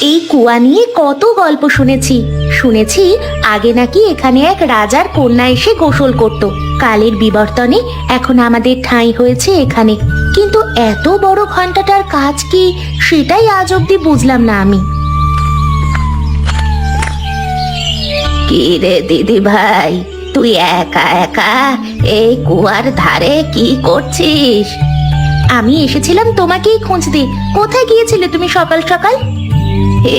এই কুয়া নিয়ে কত গল্প শুনেছি আগে নাকি এখানে এক রাজার কন্যা এসে গোসল করত। কালের বিবর্তনে এখন আমাদের ঠাঁই হয়েছে এখানে, কিন্তু এত বড় ঘন্টাটার কাজ কি সেটাই আজ অব্দি বুঝলাম না আমি। কি রে দিদি ভাই, তুই একা একা এই কুয়ার ধারে কি করছিস? আমি এসেছিলাম তোমাকেই খুঁজতে। কোথায় গিয়েছিলে তুমি সকাল সকাল?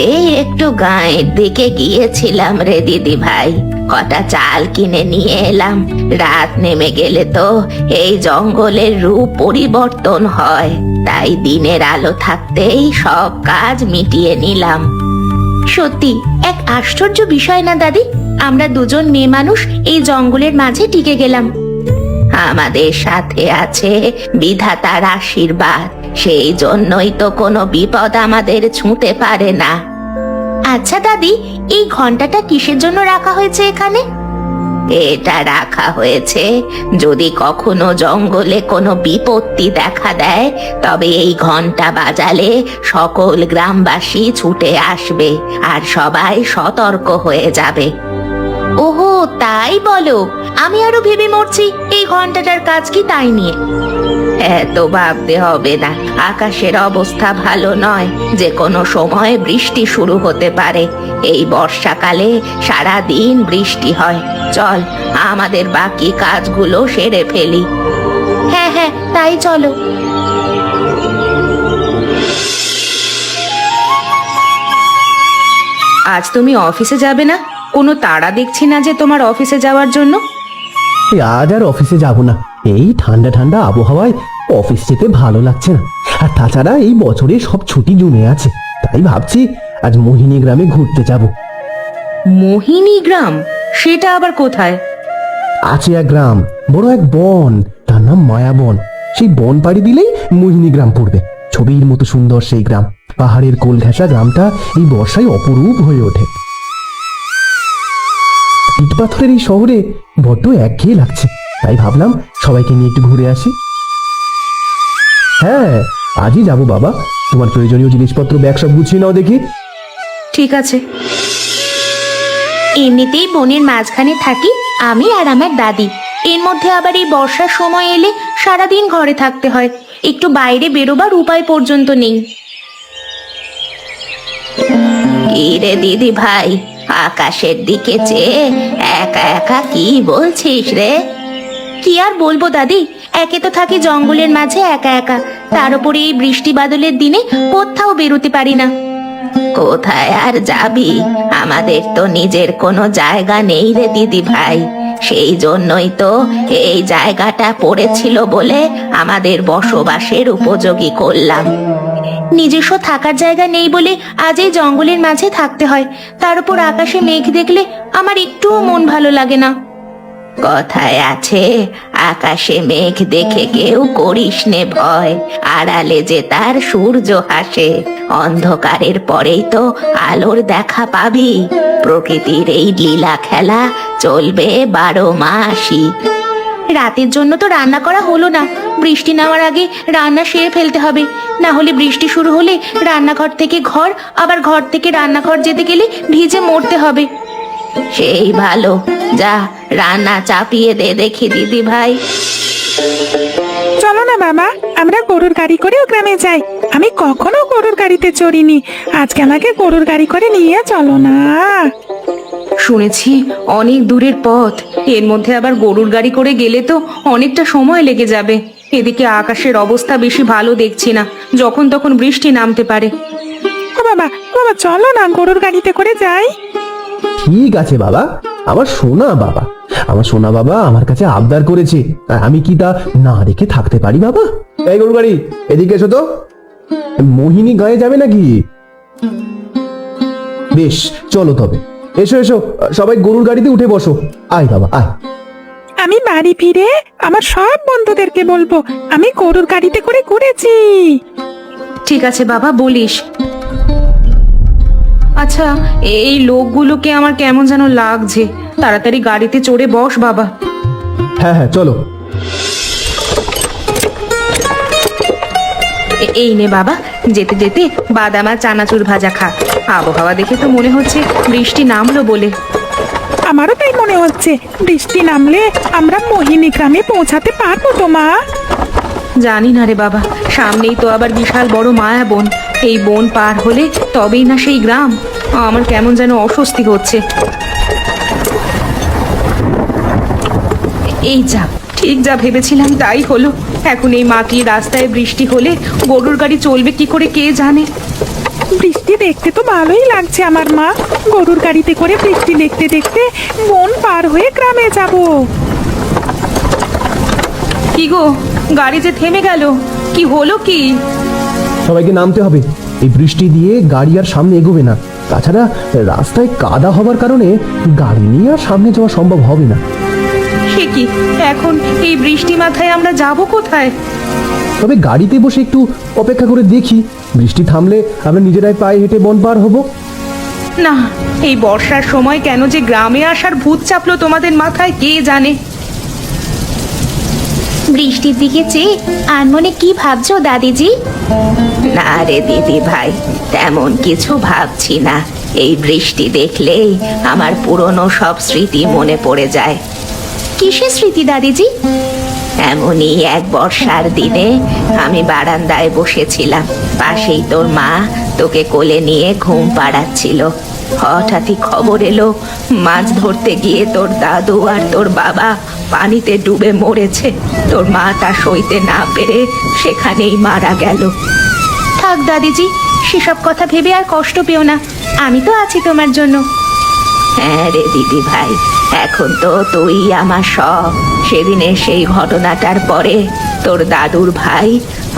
এই একটু গাঁয়ের দিকে গিয়েছিলাম রে দিদি ভাই, কটা চাল কিনে নিয়ে এলাম। রাত নেমে গেলে তো এই জঙ্গলের রূপ পরিবর্তন হয়, তাই দিনের আলো থাকতেই সব কাজ মিটিয়ে নিলাম। সত্যি এক আশ্চর্য বিষয় না দাদি, আমরা দুজন মেয়ে মানুষ এই জঙ্গলের মাঝে টিকে গেলাম। আমাদের সাথে আছে বিধাতার আশীর্বাদ, সেই জন্যই তো কোনো বিপদ আমাদের ছুঁতে পারে না। আচ্ছা দাদি, এই ঘন্টাটা কিসের জন্য রাখা হয়েছে এখানে? এটা রাখা হয়েছে যদি কখনো জঙ্গলে কোনো বিপত্তি দেখা দেয়, তবে এই ঘন্টা বাজালে সকল গ্রামবাসী ছুটে আসবে আর সবাই সতর্ক হয়ে যাবে। ওহো, তাই বলো। আমি আরো ভেবে মরছি এই ঘন্টাটার কাজ কি তাই নিয়ে। এত ভাবতে হবে না, আকাশের অবস্থা ভালো নয়, যে কোনো সময় বৃষ্টি শুরু হতে পারে। এই বর্ষাকালে সারা দিন বৃষ্টি হয়। চল আমাদের বাকি কাজগুলো সেরে ফেলি। হ্যাঁ হ্যাঁ, তাই চলো। আজ তুমি অফিসে যাবে না? কোনো তাড়া দেখছি না যে তোমার অফিসে যাওয়ার জন্য। আজ আর অফিসে যাব না, এই ঠান্ডা ঠান্ডা আবহাওয়ায় অফিস যেতে ভালো লাগছে না। আর তাছাড়া এই বছরে সব ছুটি জমে আছে, তাই ভাবছি আজ মোহিনী গ্রামে ঘুরতে যাব। মোহিনী গ্রাম? সেটা আবার কোথায়? আছে এক গ্রাম, বড় এক বন, তার নাম মায়াবন। সেই বন পাড়ি দিলেই মোহিনী গ্রাম পড়বে। ছবির মতো সুন্দর সেই গ্রাম। পাহাড়ের কোল ঘেঁষা গ্রামটা এই বর্ষায় অপরূপ হয়ে ওঠে। ইট পাথরের এই শহরে বড্ড একঘেয়ে লাগছে, তাই ভাবলাম সবাইকে নিয়ে একটু ঘুরে আসি। হ্যাঁ, আজই যাবো বাবা। তোমার প্রয়োজনীয় জিনিসপত্র ব্যাগ সব গুছিয়ে নাও দেখি। ঠিক আছে। এমনিতেই বনের মাঝখানে থাকি আমি আর আমার দাদি, এর মধ্যে আবার এই বর্ষার সময় এলে সারাদিন ঘরে থাকতে হয়, একটু বাইরে বেরোবার উপায় পর্যন্ত নেই। কি রে দিদি ভাই, আকাশের দিকে চেয়ে একা একা কি বলছিস রে? কি আর বলবো দাদি, একে তো থাকি জঙ্গলের মাঝে একা একা, তার উপরে এই বৃষ্টি বাদলের দিনে কোথাও বেরোতে পারি না। কোথায় আর যাবি, আমাদের তো নিজের কোনো জায়গা নেই রে দিদি ভাই। সেই জন্যই তো এই জায়গাটা পড়েছিল বলে আমাদের বসবাসের উপযোগী করলাম। নিজস্ব থাকার জায়গা নেই বলে আজ এই জঙ্গলের মাঝে থাকতে হয়, তার উপর আকাশে মেঘ দেখলে আমার একটুও মন ভালো লাগে না। কথায় আছে, আকাশে মেঘ দেখে কেউ করিস নে ভয়, আড়ালে যে তার সূর্য হাসে। অন্ধকারের পরেই তো আলোর দেখা পাবি। প্রকৃতির এই লীলা খেলা চলবে 12 মাসই। রাতের জন্য তো রান্না করা হলো না, বৃষ্টি নামার আগে রান্না সেরে ফেলতে হবে, না হলে বৃষ্টি শুরু হলে রান্নাঘর থেকে ঘর, আবার ঘর থেকে রান্নাঘর যেতে গেলে ভিজে মরতে হবে। সেই ভালো, যা রান্না চাপিয়ে দে দেখি দিদি ভাই। চলো না বাবা, আমরা গরুর গাড়ি করে গ্রামে যাই। আমি কখনো গরুর গাড়িতে চড়িনি, আজকে আমাকে গরুর গাড়ি করে নিয়ে চলো না। শুনেছি অনেক দূরের পথ, এর মধ্যে আবার গরুর গাড়ি করে গেলে তো অনেকটা সময় লেগে যাবে। এদিকে আকাশের অবস্থা বেশি ভালো দেখছি না, যখন তখন বৃষ্টি নামতে পারে। ও বাবা, বাবা চলো না গরুর গাড়িতে করে যাই। ঠিক আছে বাবা, আমার সোনা বাবা, আমার সোনা বাবা আমার কাছে আবদার করেছে, আর আমি কি তা না রেখে থাকতে পারি বাবা? এই গরুর গাড়ি, এদিকে এসো তো। মোহিনী গায়ে যাবে নাকি? বেশ, চলো তবে। এসো এসো, সবাই গরুর গাড়িতে উঠে বসো। আয় বাবা আয়। আমি বাড়ি ফিরে আমার সব বন্ধুদেরকে বলবো আমি গরুর গাড়িতে করে ঘুরেছি। ঠিক আছে বাবা, বলিস। আচ্ছা, এই লোকগুলোকে আমার কেমন যেন লাগছে। তাড়াতাড়ি গাড়িতে চড়ে বস বাবা। হ্যাঁ হ্যাঁ চলো। এই নে বাবা, যেতে যেতে বাদাম আর চানাচুর ভাজা খা। আবহাওয়া দেখে তো মনে হচ্ছে বৃষ্টি নামলো বলে। আমারও তাই মনে হচ্ছে, বৃষ্টি নামলে আমরা মোহিনী গ্রামে পৌঁছাতে পারবো তো মা? জানি না রে বাবা, সামনেই তো আবার বিশাল বড় মায়া বন। এই বন পার হলে তবেই না সেই গ্রাম। আমার কেমন যেন অস্বস্তি হচ্ছে। এই যা, ঠিক যা ভেবেছিলাম তাই হলো। এখন এই মাটির রাস্তায় বৃষ্টি হলে গরুর গাড়ি চলবে কি করে কে জানে। বৃষ্টি দেখতে তো ভালোই লাগছে আমার মা। গরুর গাড়িতে করে বৃষ্টি দেখতে দেখতে বন পার হয়ে গ্রামে যাব। কি গো, গাড়ি যে থেমে গেল, কি হলো কি? সবাইকে নামতে হবে। এই বৃষ্টি দিয়ে গাড়ি আর সামনে এগোবে না। তাছাড়া রাস্তায় কাদা হবার কারণে গাড়ি নিয়ে আর সামনে যাওয়া সম্ভব হবে না। সে কি, এখন এই বৃষ্টি মাথায় আমরা যাব কোথায়? তবে গাড়িতে বসে একটু অপেক্ষা করে দেখি, বৃষ্টি থামলে আমরা নিজেরাই পায়ে হেঁটে বন পার হব। না, এই বর্ষার সময় কেন যে গ্রামে আসার ভূত চাপলো তোমাদের মাথায় কে জানে। বৃষ্টির দিকে চেয়ে আর মনে কি ভাবছো দাদিজি? না রে দিদি ভাই, তেমন কিছু ভাবছি না। এই বৃষ্টি দেখলেই আমার পুরনো সব স্মৃতি মনে পড়ে যায়। কিসের স্মৃতি দাদিজি? এমনই এক বর্ষার দিনে আমি বারান্দায় বসেছিলাম, পাশেই তোর মা তোকে কোলে নিয়ে ঘুম পাড়াচ্ছিল। হঠাৎই খবর এলো মাছ ধরতে গিয়ে তোর দাদু আর তোর বাবা পানিতে ডুবে মরেছে। তোর মা তা সইতে না পেরে সেখানেই মারা গেল। থাক দাদিজি, সেসব কথা ভেবে আর কষ্ট পেও না, আমি তো আছি তোমার জন্য। হ্যাঁ রে দিদি ভাই, এখন তো তুই আমার সব। সেদিনের সেই ঘটনাটার পরে তোর দাদুর ভাই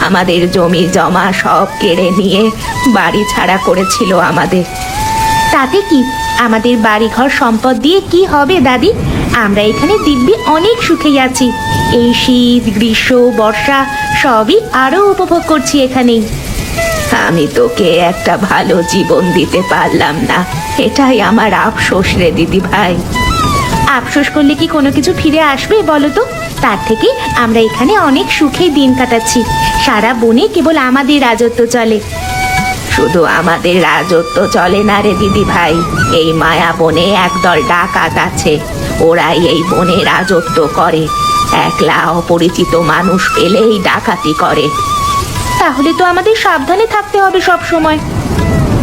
আমাদের জমি জমা সব কেড়ে নিয়ে বাড়ি ছাড়া করেছিল আমাদের। তাতে কি, আমাদের বাড়িঘর সম্পদ দিয়ে কি হবে দাদি? আমরা এখানে দিব্যি অনেক সুখেই আছি। এই শীত, গ্রীষ্ম, বর্ষা সবই আরো উপভোগ করছি এখানেই। আমি তোকে একটা ভালো জীবন দিতে পারলাম না, এটাই আমার আফসোস রে দিদি ভাই। আফসোস করলে কি কোনো কিছু ফিরে আসবে বলো তো? তার থেকে আমরা এখানে অনেক সুখে দিন কাটাচ্ছি। সারা বনে কেবল আমাদের রাজত্ব চলে। শুধু আমাদের রাজত্ব চলে না রে দিদি ভাই, এই মায়া বনে একদল ডাকাত আছে। ওরাই এই বনে রাজত্ব করে। একলা অপরিচিত মানুষ পেলেই ডাকাতি করে। তাহলে তো আমাদের সাবধানে থাকতে হবে সব সময়।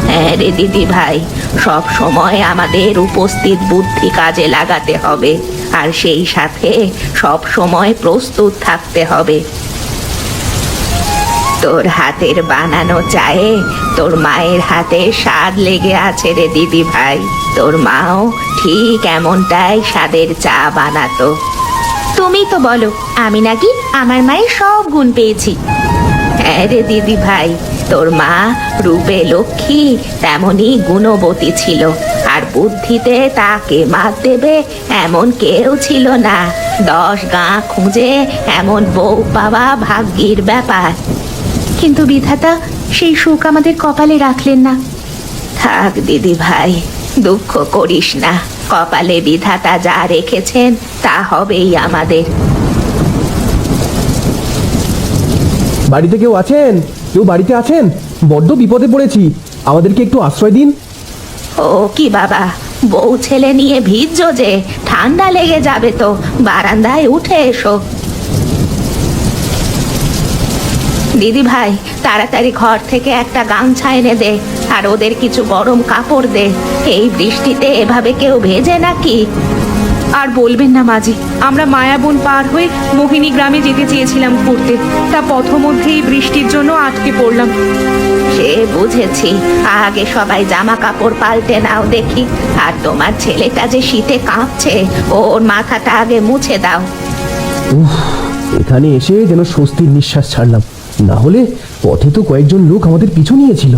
হ্যাঁ রে দিদি ভাই, সব সময় আমাদের উপস্থিত বুদ্ধি কাজে লাগাতে হবে, আর সেই সাথে সব সময় প্রস্তুত থাকতে হবে। তোর হাতের বানানো চায়ে তোর মায়ের হাতে স্বাদ লেগে আছে রে দিদি ভাই। তোর মাও ঠিক এমনটাই স্বাদের চা বানাতো। তুমি তো বলো আমি নাকি আমার মায়ের সব গুণ পেয়েছি। হ্যাঁ রে দিদি ভাই, তোর মা রূপে লক্ষ্মী তেমনি গুণবতী ছিল, আর বুদ্ধিতে তাকে মাত দেবে এমন কেউ ছিল না। 10 গাঁ খুঁজে এমন বউ পাওয়া ভাগ্যের ব্যাপার। কিন্তু বিধাতা সেই সুখ আমাদের কপালে রাখলেন না। থাক দিদি ভাই, দুঃখ করিস না। কপালে বিধাতা যা রেখেছেন তা হবেই আমাদের। বাড়িতে কেউ আছেন? কেউ বাড়িতে আছেন? বড্ড বিপদে পড়েছি, আমাদেরকে একটু আশ্রয় দিন। ও কি বাবা, বউ ছেলে নিয়ে ভিজছো যে, ঠান্ডা লেগে যাবে তো, বারান্দায় উঠে এসো। দিদি ভাই, তাড়াতাড়ি ঘর থেকে একটা গামছা এনে দে, আর ওদের কিছু গরম কাপড় দে। এই বৃষ্টিতে এভাবে কেউ ভেজে নাকি? আর বলবেন না মাঝি, আমরা মায়াবন পার হয়ে মোহিনী গ্রামে যেতে চেয়েছিলাম ঘুরতে, তা পথমধ্যেই বৃষ্টির জন্য আটকে পড়লাম। সে বুঝেছি, আগে সবাই জামা কাপড় পাল্টে নাও দেখি। আর তোমার ছেলেটা যে শীতে কাঁপছে, ওর মাথাটা আগে মুছে দাও। উফ, এখানে এসে যেন স্বস্তির নিঃশ্বাস ছাড়লাম, না হলে পথে তো কয়েকজন লোক আমাদের পিছু নিয়েছিল।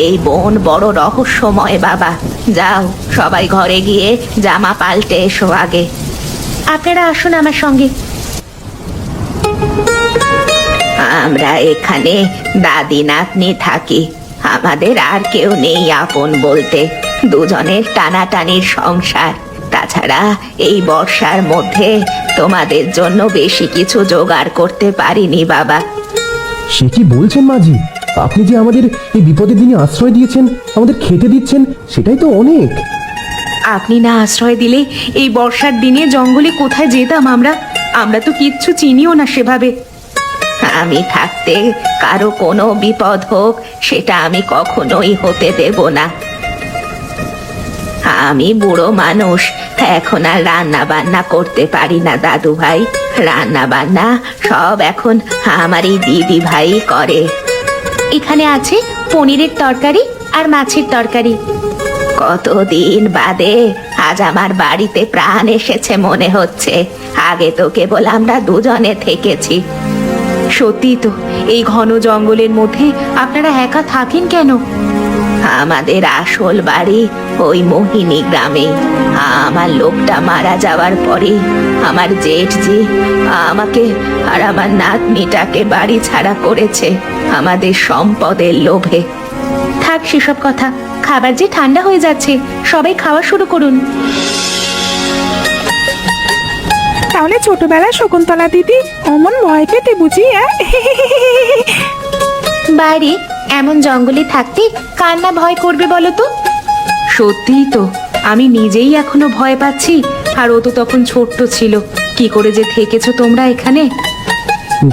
এই বন বড় রহস্যময় বাবা। যাও, সবাই ঘরে গিয়ে জামা পাল্টে এসো আগে। আপনারা আসুন আমার সঙ্গে। আমরা এখানে দাদি নাতনি থাকি, আমাদের আর কেউ নেই আপন বলতে। দুজনের টানাটানির সংসার। তাছাড়া এই বর্ষার মধ্যে তোমাদের জন্য বেশি কিছু জোগাড় করতে পারিনি বাবা। সে কি বলছেন মাঝি? আপনি যে আমাদের এই বিপদের দিনে আশ্রয় দিয়েছেন, আমাদের খেতে দিচ্ছেন, সেটাই তো অনেক। আপনি না আশ্রয় দিলে এই বর্ষার দিনে জঙ্গলে কোথায় যেতাম আমরা? আমরা তো কিচ্ছু চিনিও না সেভাবে। আমি থাকতে কারো কোনো বিপদ হোক সেটা আমি কখনোই হতে দেব না। আমি বুড়ো মানুষ, এখন আর রান্না বান্না করতে পারি না দাদু ভাই। রান্না বান্না সব এখন আমার এই দিদি ভাই করে। এখানে আছে পনিরের তরকারি আর মাছের তরকারি। কতদিন বাদে আজ আমার বাড়িতে প্রাণ এসেছে মনে হচ্ছে। আগে তো কেবল আমরা দুজনে থেকেছি। সত্যি তো, এই ঘন জঙ্গলের মধ্যে আপনারা একা থাকেন কেন? আমাদের আসল বাড়ি ওই মোহিনী গ্রামে। আমার লোকটা মারা যাওয়ার পরে আমার জেঠজি আমাকে আর আমার নাতনিটাকে বাড়ি ছাড়া করেছে আমাদের সম্পদের লোভে। থাক সেসব কথা, খাবার যে ঠান্ডা হয়ে যাচ্ছে, সবাই খাওয়া শুরু করুন। তাহলে ছোটবেলায় শকুন্তলা দিদি অমন ভয় পেতে বুঝি? বাইরে এমন জঙ্গলে থাকতে কার না ভয় করবে বলো তো? সত্যিই তো, আমি নিজেই এখনো ভয় পাচ্ছি, আর ও তো তখন ছোট্ট ছিল। কি করে যে থেকেছো তোমরা এখানে?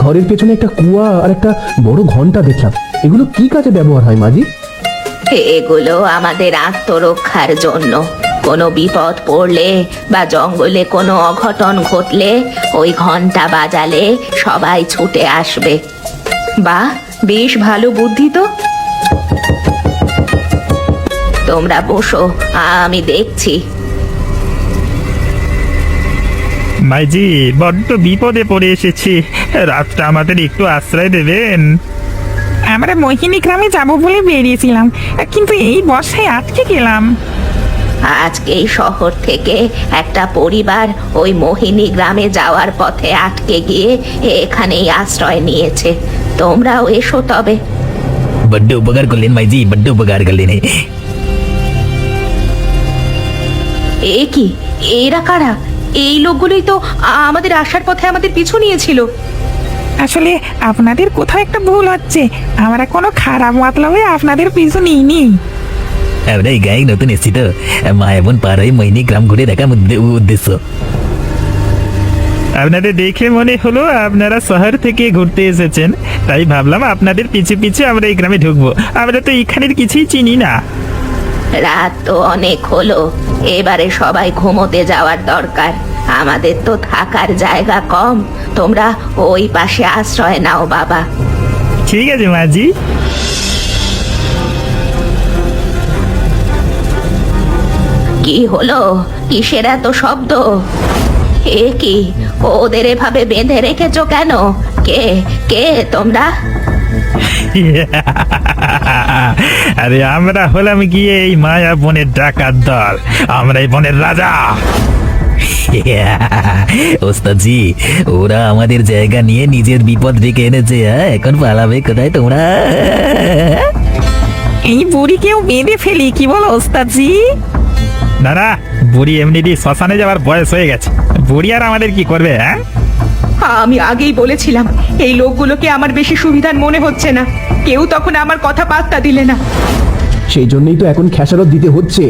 ঘরের পেছনে একটা কুয়া আর একটা বড় ঘন্টা দেখলাম, এগুলো কি কাজে ব্যবহার হয় মাঝি? এগুলো আমাদের আত্মরক্ষার জন্য। কোনো বিপদ পড়লে বা জঙ্গলে কোনো অঘটন ঘটলে ওই ঘন্টা বাজালে সবাই ছুটে আসবে। বাহ, বেশ ভালো বুদ্ধি তো। তোমরা বসো, আমি দেখছি। মাইজি, বড্ড বিপদে পড়ে এসেছি। রাতটা আমাদের একটু আশ্রয় দেবেন? আমরা মোহিনী গ্রামে যাব বলে বেরিয়েছিলাম, কিন্তু এই বর্ষায় আটকে গেলাম। আজকে এই শহর থেকে একটা পরিবার ওই মোহিনী গ্রামে যাওয়ার পথে আটকে গিয়ে এখানেই আশ্রয় নিয়েছে। তোমরাও এসো তবে। বড্ড উপকার করলেন মাইজি, বড্ড উপকার করলেন। এ কি, এরা কারা? এই লোকগুলোই তো আমাদের আসার পথে আমাদের পিছু নিয়েছিল। আসলে আপনাদের কোথাও একটা ভুল হচ্ছে, আমরা কোনো খারাপ মতলবে আপনাদের পিছু নিইনি। আমরা এই গায়ে নতুন এসেছি তো, মা এমন পার হয়ে মোহিনী গ্রাম ঘুরে দেখার উদ্দেশ্য। আপনাদের দেখে মনে হলো আপনারা শহর থেকে ঘুরতে এসেছেন, তাই ভাবলাম আপনাদের পিছে পিছে আমরা এই গ্রামে ঢুকবো। আমরা তো এখানের কিছুই চিনি না। রাত তো অনেক হলো, এবারে সবাই ঘুমোতে যাওয়ার দরকার। আমাদের তো থাকার জায়গা কম, তোমরা ওই পাশে আশ্রয় নাও বাবা। ঠিক আছে মাঝি। কি হলো? কিসের এত শব্দ? এ কি, ওদের এভাবে বেঁধে রেখেছো কেন? কে কে তোমরা? আরে আমরা হলাম গিয়ে এই মায়া বনের ডাকাত দল, আমরা এই বনের রাজা। ওস্তাদজি, ওরা আমাদের জায়গা নিয়ে নিজের বিপদ ডেকে এনেছে। এখন পালাবে কোথায় তোমরা? এই বুড়িকেও বেঁধে ফেলি, কি বলো ওস্তাদজি? না না, বুড়ি এমনিতেই শ্মশানে যাওয়ার বয়স হয়ে গেছে, বুড়ি আর আমাদের কি করবে? হ্যাঁ, আমি আগেই বলেছিলাম এই লোকগুলোকে আমার বেশি সুবিধার মনে হচ্ছে না। কেউ তখন আমার কথা পাত্তা দিলে না। সেই জন্যই তো এখন খেসারত দিতে হচ্ছে।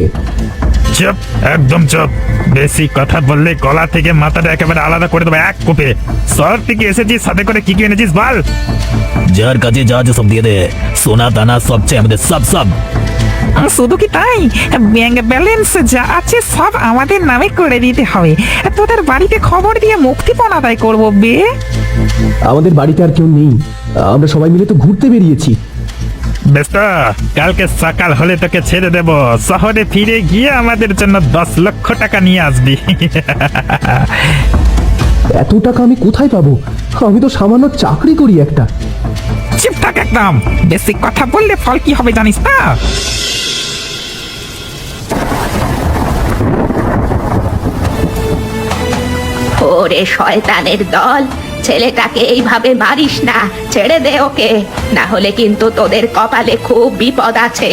চুপ, একদম চুপ। বেশি কথা বললে গলা থেকে মাথাটা একেবারে আলাদা করে দেবো এক কোপে। শহর থেকে এসেছিস, সাথে করে কি কি এনেছিস বল। যার কাছে যা যা সব দিয়ে দে, সোনা দানা সব চাই আমাদের, সব সব। শুধু কি তাই, ব্যাংক ব্যালেন্স যা আছে সব আমাদের নামে করে দিতে হবে। তোদের বাড়িতে খবর দিয়ে মুক্তিপণ আদায় করবো বে। আমাদের বাড়িতে আর কেউ নেই, আমরা সবাই মিলে তো ঘুরতে বেরিয়েছি। বেশ তো, কালকে সকাল হলে তোকে ছেড়ে দেব। শহরে ফিরে গিয়ে আমাদের জন্য 10 লক্ষ টাকা নিয়ে আসবি। এত টাকা আমি কোথায় পাবো? আমি তো সামান্য চাকরি করি একটা। চুপ থাক একদম, বেশি কথা বললে ফল কি হবে জানিস না? ওরে শয়তানের দল, ছেলেটাকে এইভাবে মারিস না, ছেড়ে দে ওকে, না হলে কিন্তু তোদের কপালে খুব বিপদ আছে।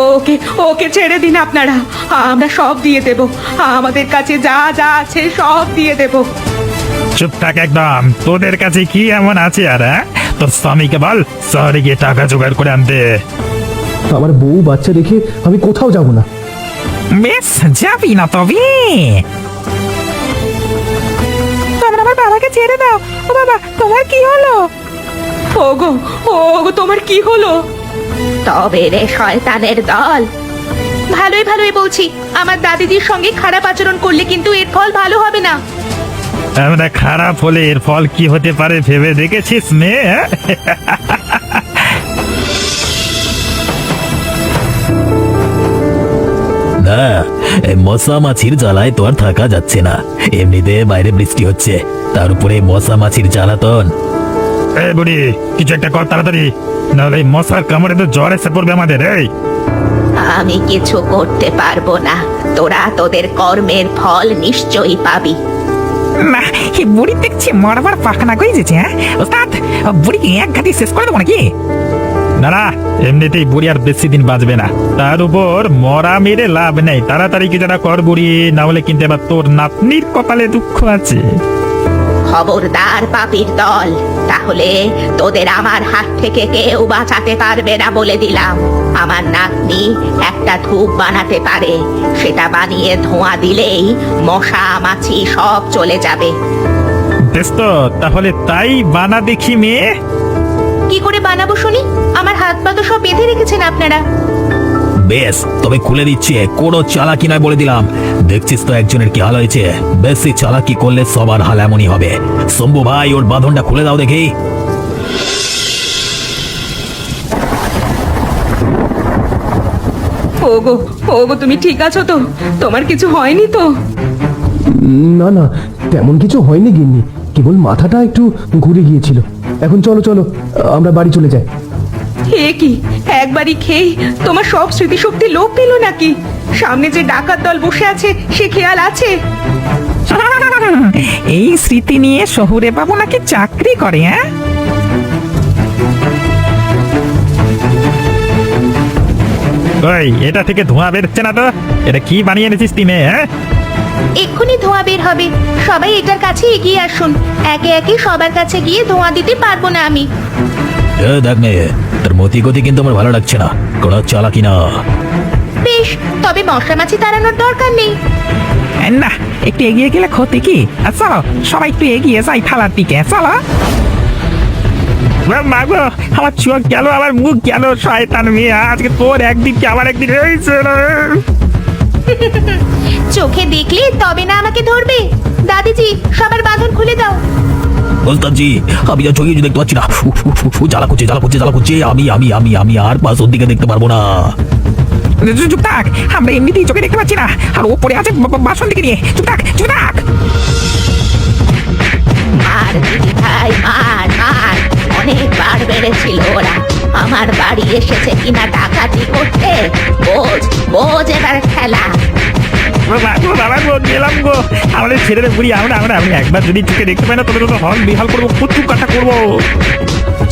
ওকে ওকে ছেড়ে দিন আপনারা, আমরা সব দিয়ে দেব। আমাদের কাছে যা যা আছে সব দিয়ে দেব। চুপ থাক একদম, তোদের কাছে কি এমন আছে? আর তোর স্বামীকে বল শহরে গিয়ে টাকা জোগাড় করে আনতে। আমার বউ বাচ্চা রেখে আমি কোথাও যাব না। বেশ, যাবি না তবে? তোমরা আমার বাবাকে ছেড়ে দাও। ও বাবা, তোমার কি হলো? ওগো ওগো, তোমার কি হলো? তবে রে শয়তানের দল, ভালোই ভালোই বলছি, আমার দাদিজির সঙ্গে খারাপ আচরণ করলে কিন্তু এর ফল ভালো হবে না। আমরা খারাপ হলে এর ফল কি হতে পারে ভেবে দেখেছিস মেয়ে? না, এই মশা মাছির জ্বালায় তো আর থাকা যাচ্ছে না। এমনিতে বাইরে বৃষ্টি হচ্ছে, তার উপরে মশা মাছির জ্বালাতন। এই বুড়ি, কিছু একটা কর তাড়াতাড়ি, নাহলে এই মশার কামড়ে তো জ্বর এসে পড়বে আমাদের। এই আমি কিছু করতে পারবো না, তোরা তোদের কর্মের ফল নিশ্চয়ই পাবি। না, এই বুড়ি দেখছি মরবার পাখনা করে যেছে। হ্যাঁ ওস্তাদ, বুড়িকে এক ঘাটি শেষ করে দেবো নাকি? না না, এমনিতেই বুড়ি আর বেশি দিন বাঁচবে না, তার উপর মরা মেরে লাভ নেই। তাড়াতাড়ি কিছুটা কর বুড়ি, না হলে কিন্তু এবার তোর নাতনির কপালে দুঃখ আছে। খবরদার পাপীর দল, তাহলে তোদের আমার হাত থেকে কেউ বাঁচাতে পারবে না বলে দিলাম। আমার নাতনি একটা ধূপ বানাতে পারে, সেটা বানিয়ে ধোঁয়া দিলেই মশা মাছি সব চলে যাবে। বেশ তো, তাহলে তাই বানা দেখি মেয়ে। কি করে বানাবো শুনি? আমার হাত পা তো সব বেঁধে রেখেছেন আপনারা। বেশ, তবে খুলে দিচ্ছে, কোনো চালাকি নয় বলে দিলাম। দেখছিস তো একজনের কি হাল হয়েছে। বেশি চালাকি করলে সবার হাল এমনই হবে। শম্ভু ভাই, ওর বাঁধনটা খুলে দাও দেখি। ওগো ওগো, তুমি ঠিক আছো তো? তোমার কিছু হয়নি তো? না না, তেমন কিছু হয়নি গিন্নি, কেবল মাথাটা একটু ঘুরে গিয়েছিল। এখন চলো চলো, আমরা বাড়ি চলে যাই। হে কি, একবারই খেয়ে তোমার সব স্মৃতিশক্তি লোপ পেল নাকি? সামনে যে ডাকাত দল বসে আছে সে খেয়াল আছে? এই স্মৃতি নিয়ে শহুরে বাবু নাকি চাকরি করে। হ্যাঁ, ওই, এটা থেকে ধোঁয়া বেরোচ্ছে না তো? এটা কি বানিয়ে এনেছিস তুই মেয়ে? হ্যাঁ, এক্ষুনি ধোঁয়া বের হবে, সবাই এটার কাছে এগিয়ে আসুন। একে একে সবার কাছে গিয়ে ধোঁয়া দিতে পারবো না আমি। দেখ মেয়ে, তোর মতি গতি কিন্তু আমার ভালো লাগছে না। কোনো চালাকি না। বেশ, তবে মশা মাছি তাড়ানোর দরকার নেই। না, একটু এগিয়ে গেলে ক্ষতি কি? চলো সবাই একটু এগিয়ে যাই থালার দিকে, চলো। মাগো, আমার চোখ গেল, আমার মুখ গেল, শয়তান মেয়ে, আজকে তোর একদিন কি আমার একদিন হয়েছে রে। চোখে দেখলে তবে না আমাকে ধরবে। দাদিজি, সবার বাঁধন খুলে দাও। ওস্তাদজি, আমি যা চোখে দেখতে পাচ্ছি না। জ্বালা করছে, জ্বালা করছে, জ্বালা করছে। আমি আর পাঁচজন দিকে দেখতে পারবো না। চুপ থাক, আমরা এমনিতেই চোখে দেখতে পাচ্ছি না, আর ওপরে আছে বাসন দিকে নিয়ে। চুপ থাক, চুপ থাক। মার দিদি ভাই, মার মার, অনেকবার বেড়েছিল ওরা। আমার বাড়ি এসেছে কিনা ডাকাতি করতে, বোঝ বোঝ এবার খেলা। মাগো, বাবা গো, গেলাম গো। আমাদের ছেলেদের বুড়ি, আমি একবার যদি চোখে দেখতে পাই না, তবে তো হল বিহাল করবো, প্রচুর কথা করবো।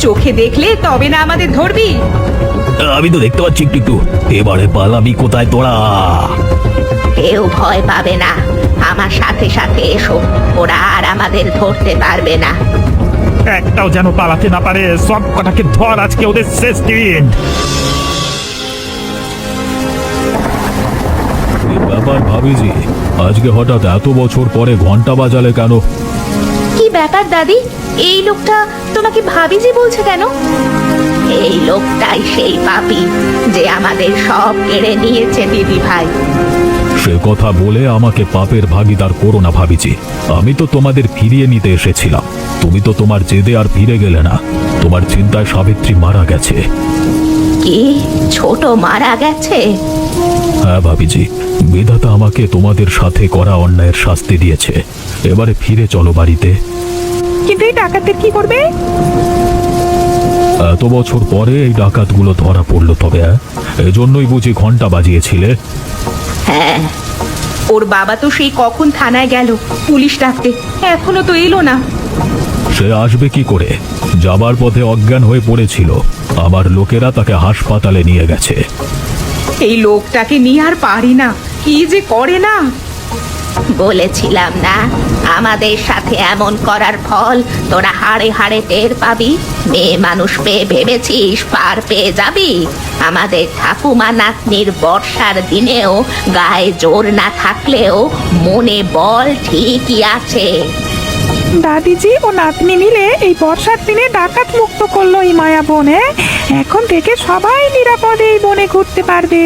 চোখে দেখলে তবে না আমাদের ধরবি। আমি তো দেখতে পাচ্ছি একটু একটু। এবারে পালাবি কোথায় তোরা? কেউ ভয় পাবে না, আমার সাথে সাথে এসো, ওরা আর আমাদের ধরতে পারবে না। একটাও যেন পালাতে না পারে, সব কটাকে ধর, আজকে ওদের শেষ দিন। ব্যাপার ভাবিজি, আজকে হঠাৎ এত বছর পরে ঘন্টা বাজালে কেন? কি ব্যাপার দাদি, এই লোকটা তোমাকে ভাবিজি বলছে কেন? এই লোকটাই সেই পাপী যে আমাদের সব কেড়ে নিয়েছে দিদি ভাই। সে কথা বলে আমাকে পাপের ভাগীদার করো না ভাবিজি। আমি তো তোমাদের ফিরিয়ে নিতে এসেছিলাম। তুমি তো তোমার জেদে আর ফিরে গেলে না। তোমার চিন্তায় সাবিত্রী মারা গেছে। কি, ছোট মারা গেছে? হ্যাঁ ভাবিজি, বিধাতা আমাকে তোমাদের সাথে করা অন্যায়ের শাস্তি দিয়েছে। এবারে ফিরে চলো বাড়িতে। কিন্তু এই ডাকাতদের কি করবে? এত বছর পরে এই ডাকাতগুলো ধরা পড়লো, তবে এজন্যই বুঝি ঘন্টা বাজিয়েছিলে? হ্যাঁ, ওর বাবা তো সেই কখন থানায় গেল পুলিশ ডাকতে, এখনো তো এলো না। সে আসবে কি করে? যাবার পথে অজ্ঞান হয়ে পড়েছিল। আমার লোকেরা তাকে হাসপাতালে নিয়ে গেছে। এই লোকটাকে নিয়ে আর পারি না, কি যে করে না। বলেছিলাম না, আমাদের সাথে এমন করার ফল তোরা হাড়ে হাড়ে টের পাবি। মেয়ে মানুষ পেয়ে ভেবেছিস পার পেয়ে যাবি? আমাদের ঠাকুমা নাতনির বর্ষার দিনেও গায়ে জোর না থাকলেও মনে বল ঠিকই আছে। দাদিজি ও নাতনি মিলে এই বর্ষার দিনে ডাকাত মুক্ত করলো এই মায়া বনে। এখন থেকে সবাই নিরাপদে এই বনে ঘুরতে পারবে।